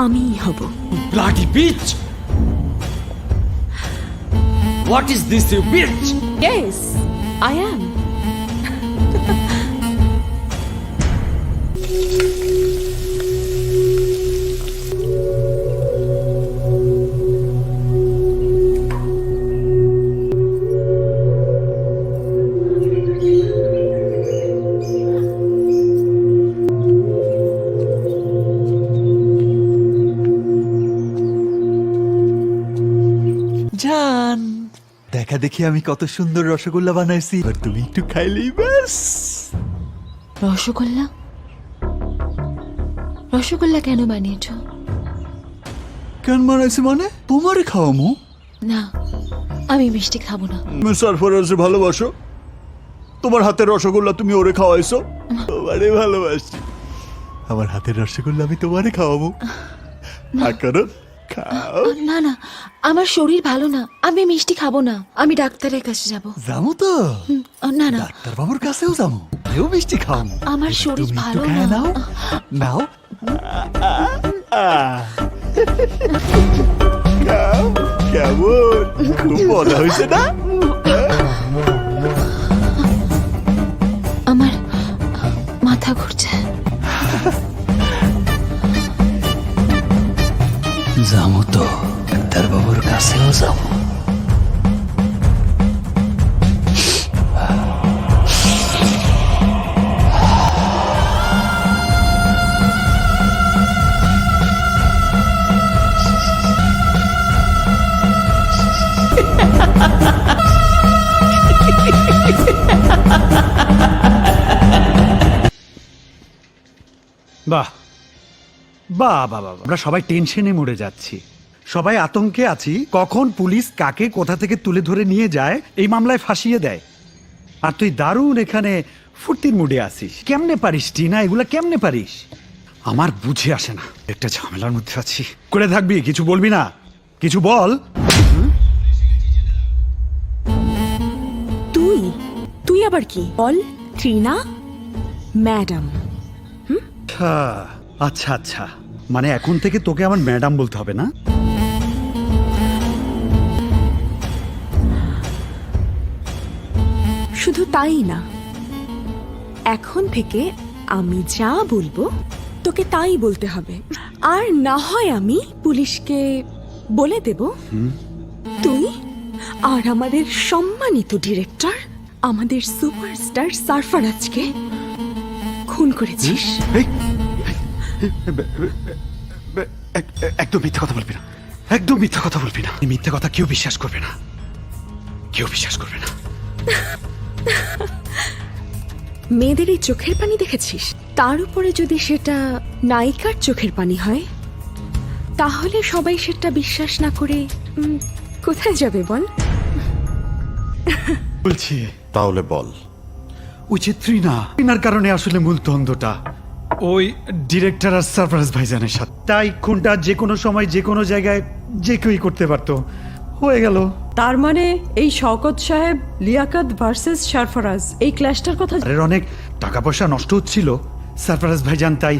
আমিই হব। Bloody bitch! What is this, you bitch? Yes, I am. জান, দেখা দেখি আমি কত সুন্দর রসগোল্লা বানাইছি, এবার তুমি একটু খাইলেই ব্যাস। রসগোল্লা? রসগোল্লা কেন বানিয়েছ? কেন বানাইছি মানে? তোমারে খাওয়ামু। না, আমি মিষ্টি খাবো না। তুমি সারফরাজে ভালোবাসো, তোমার হাতের রসগোল্লা তুমি ওরে খাওয়াইছো। তোমারে ভালোবাসি, আমার হাতের রসগোল্লা আমি তোমারে খাওয়াবো। করো, খাও। না না, আমার শরীর ভালো না, আমি মিষ্টি খাবো না। আমি ডাক্তারের কাছে যাব। যাবো তো? না না, ডাক্তার বাবুর কাছেও যাবো, এও মিষ্টি খাওয়াবো। আমার শরীর তুমি একটু ভালো খায় না। নাও, নাও। খাও, কেমন? খুব মজা হয়েছে না? আমার মাথা ঘুরছে। যাবো তো, ডাক্তার বাবুর কাছেও যাবো। বাহ বাহ বাহ বাহ, আমরা সবাই টেনশনে মরে যাচ্ছি, সবাই আতঙ্কে আছি কখন পুলিশ কাকে কোথা থেকে তুলে ধরে নিয়ে যায়, এই মামলায় ফাঁসিয়ে দেয়। আর তুই দারুণ এখানে ফুর্তির মুডে আসিস। কেমনে পারিস টিনা, এগুলা কেমনে পারিস? আমার বুঝে আসে না, একটা ঝামেলার মধ্যে আছি। করে থাকবি, কিছু বলবি না? কিছু বল। তুই তুই আবার কি বল? ট্রিনা ম্যাডাম। আচ্ছা আচ্ছা, মানে এখন থেকে তোকে আমার ম্যাডাম বলতে হবে না? শুধু তাই না, এখন থেকে আমি যা বলবো তোকে তাই বলতে হবে। আর না হয় আমি পুলিশকে বলে দেব তুই আর আমাদের সম্মানিত ডিরেক্টর, আমাদের সুপারস্টার সারফারাজকে খুন করেছিস। এই, একদম মিথ্যা কথা বলবি না, একদম মিথ্যা কথা বলবি না। এই মিথ্যা কথা কেউ বিশ্বাস করবে না, কেউ বিশ্বাস করবে না। মেয়েদের এই চোখের পানি দেখেছিস, তার উপরে যদি সেটা নায়িকার চোখের পানি হয়, তাহলে সবাই সেটা বিশ্বাস না করে কোথায় যাবে বল? বলছি তাহলে বল। ওই যে ত্রিনার কারণে আসলে মূল দ্বন্দ্বটা ওই ডিরেক্টর আর সারফরাজ ভাইজানের সাথে। তাই খুনটা যে কোনো সময় যে কোনো জায়গায় যে কেউই করতে পারতো, হয়ে গেল। তার মানে এই শওকত সাহেব লিয়াকত ভার্সেস সারফরাজ, এই ক্ল্যাশটার কথা। আর অনেক টাকা পয়সা নষ্ট হচ্ছিল, সারফরাজ ভাইজান তাই